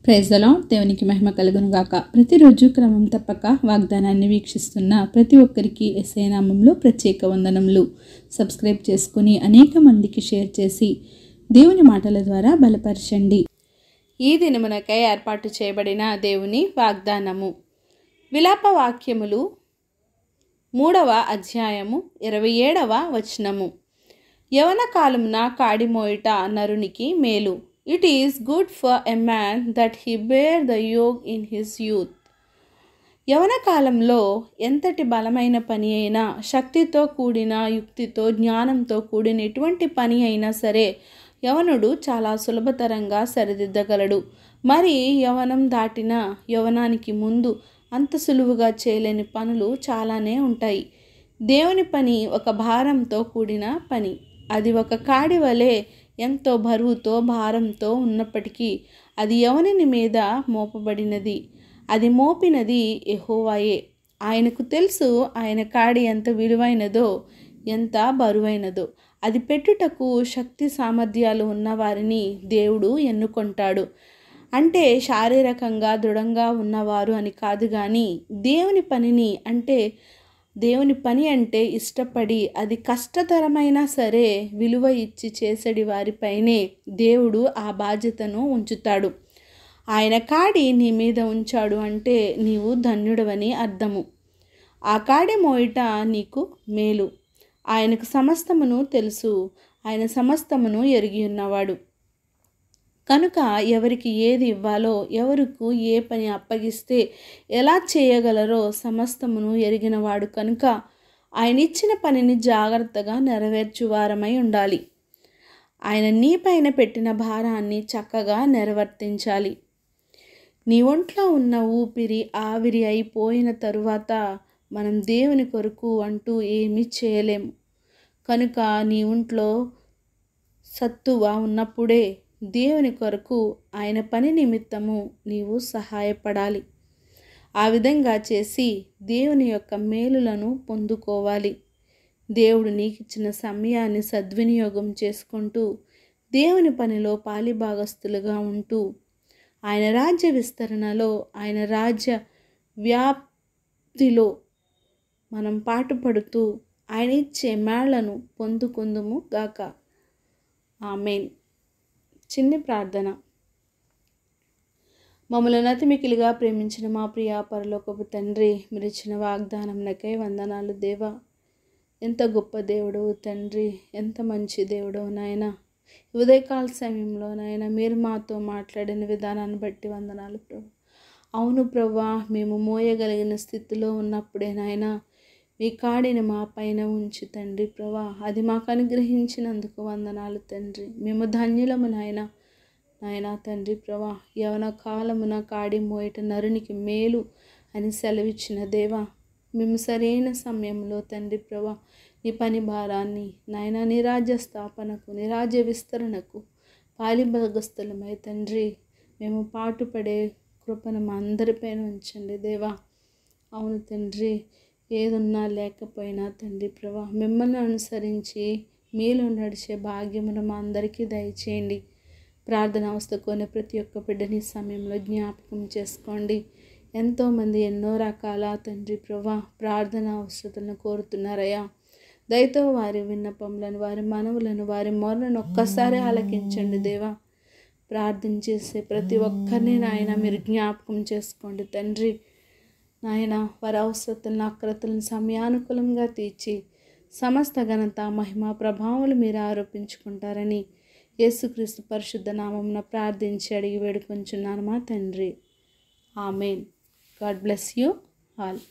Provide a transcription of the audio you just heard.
Praise the lord. దేవునికి మహిమ కలుగును గాక. ప్రతిరోజు క్రమం తప్పక వాగ్దానాన్ని వీక్షిస్తున్న ప్రతి ఒక్కరికి యేసయ్య నామములో ప్రత్యేక వందనములు. సబ్స్క్రైబ్ చేసుకుని అనేక మందికి షేర్ చేసి దేవుని మాటల ద్వారా బలపరచండి. ఈ దినమునకై ఏర్పాటు చేయబడిన దేవుని వాగ్దానము. విలాప వాక్యములు 3వ అధ్యాయము 27వ వచనము. యవన కాలమున కాడి మోయుట నరునికి మేలు. It is good for a man that he bear the yoke in his youth. యవన కాలంలో ఎంతటి బలమైన పని అయినా, శక్తితో కూడిన, యుక్తితో, జ్ఞానంతో కూడిన ఎటువంటి పని అయినా సరే యవనుడు చాలా సులభతరంగా సరిదిద్దగలడు. మరి యవనం దాటిన యవనానికి ముందు అంత సులువుగా చేయలేని పనులు చాలానే ఉంటాయి. దేవుని పని ఒక భారంతో కూడిన పని. అది ఒక కాడి వలె ఎంతో బరువుతో, భారంతో ఉన్నప్పటికీ అది యవనుని మీద మోపబడినది. అది మోపినది యెహోవాయే. ఆయనకు తెలుసు ఆయన కాడి ఎంత విలువైనదో, ఎంత బరువైనదో. అది పెట్టుటకు శక్తి సామర్థ్యాలు ఉన్న వారిని దేవుడు ఎన్నుకుంటాడు. అంటే శారీరకంగా దృఢంగా ఉన్నవారు అని కాదు, కానీ దేవుని పని అంటే ఇష్టపడి, అది కష్టతరమైనా సరే విలువ ఇచ్చి చేసేడి వారిపైనే దేవుడు ఆ బాధ్యతను ఉంచుతాడు. ఆయన కాడి నీ మీద ఉంచాడు అంటే నీవు ధన్యుడవని అర్థము. ఆ కాడి మోయుట నీకు మేలు. ఆయనకు సమస్తమును తెలుసు. ఆయన సమస్తమును ఎరిగి ఉన్నవాడు కనుక ఎవరికి ఏది ఇవ్వాలో, ఎవరికి ఏ పని అప్పగిస్తే ఎలా చేయగలరో సమస్తమును ఎరిగినవాడు కనుక ఆయన ఇచ్చిన పనిని జాగ్రత్తగా నెరవేర్చువారమై ఉండాలి. ఆయన నీ పైన పెట్టిన భారాన్ని చక్కగా నెరవర్తించాలి. నీ ఒంట్లో ఉన్న ఊపిరి ఆవిరి అయిపోయిన తరువాత మనం దేవుని కొరకు అంటూ ఏమీ చేయలేము. కనుక నీ ఒంట్లో సత్తువ ఉన్నప్పుడే దేవుని కొరకు ఆయన పని నిమిత్తము నీవు సహాయపడాలి. ఆ విధంగా చేసి దేవుని యొక్క మేలులను పొందుకోవాలి. దేవుడు నీకు ఇచ్చిన సమయాన్ని సద్వినియోగం చేసుకుంటూ దేవుని పనిలో పాలిభాగస్తులుగా ఉంటూ ఆయన రాజ్య విస్తరణలో, ఆయన రాజ్య వ్యాప్తిలో మనం పాటుపడుతూ ఆయన ఇచ్చే మేళ్లను పొందుకుందుము గాక. ఆమేన్. చిన్ని ప్రార్థన. మమ్మల్ని అతిమికిలిగా ప్రేమించిన మా ప్రియ పరలోకపు తండ్రి, మీరు ఇచ్చిన వాగ్దానంకై వందనాలు దేవా. ఎంత గొప్ప దేవుడవు తండ్రి, ఎంత మంచి దేవుడవు నాయన. ఉదయకాల సమయంలో నాయన మీరు మాతో మాట్లాడిన విధానాన్ని బట్టి వందనాలు ప్రభు. అవును ప్రభా, మేము మోయగలిగిన స్థితిలో ఉన్నప్పుడే నాయన మీ కాడిని మా పైన ఉంచి తండ్రి ప్రభా, అది మాకు అనుగ్రహించినందుకు వందనాలు తండ్రి. మేము ధన్యులము నాయన తండ్రి ప్రభా. యవన కాలమున కాడి మోయట నరునికి మేలు అని సెలవిచ్చిన దేవా, మేము సరైన సమయంలో తండ్రి ప్రభా నీ పని భారాన్ని నాయన నీ రాజ్య స్థాపనకు, నీ రాజ్య విస్తరణకు పాలిభాగస్తులమై తండ్రి మేము పాటుపడే కృపను మా అందరిపైన ఉంచండి దేవా. అవును తండ్రి, ఏదున్నా లేకపోయినా తండ్రి ప్రభా మిమ్మల్ని అనుసరించి మీలో నడిచే భాగ్యమును మా అందరికీ దయచేయండి. ప్రార్థన అవస్థకునే ప్రతి ఒక్క బిడ్డని సమయంలో జ్ఞాపకం చేసుకోండి. ఎంతోమంది ఎన్నో రకాల తండ్రి ప్రభా ప్రార్థన అవసరతలను కోరుతున్నారయ్యా. దయతో వారి విన్నపములను, వారి మనవులను, వారి మొరను ఒక్కసారి ఆలకించండి దేవా. ప్రార్థన చేసే ప్రతి ఒక్కరిని నాయన మీరు జ్ఞాపకం చేసుకోండి తండ్రి. నాయన వారి అవసరతలను, అక్రతలను సమయానుకూలంగా తీర్చి సమస్త ఘనత, మహిమ, ప్రభావాలు మీరు ఆరోపించుకుంటారని యేసుక్రీస్తు పరిశుద్ధ నామమున ప్రార్థించి అడిగి వేడుకొంచున్నాను మా తండ్రి. Amen. God bless you all.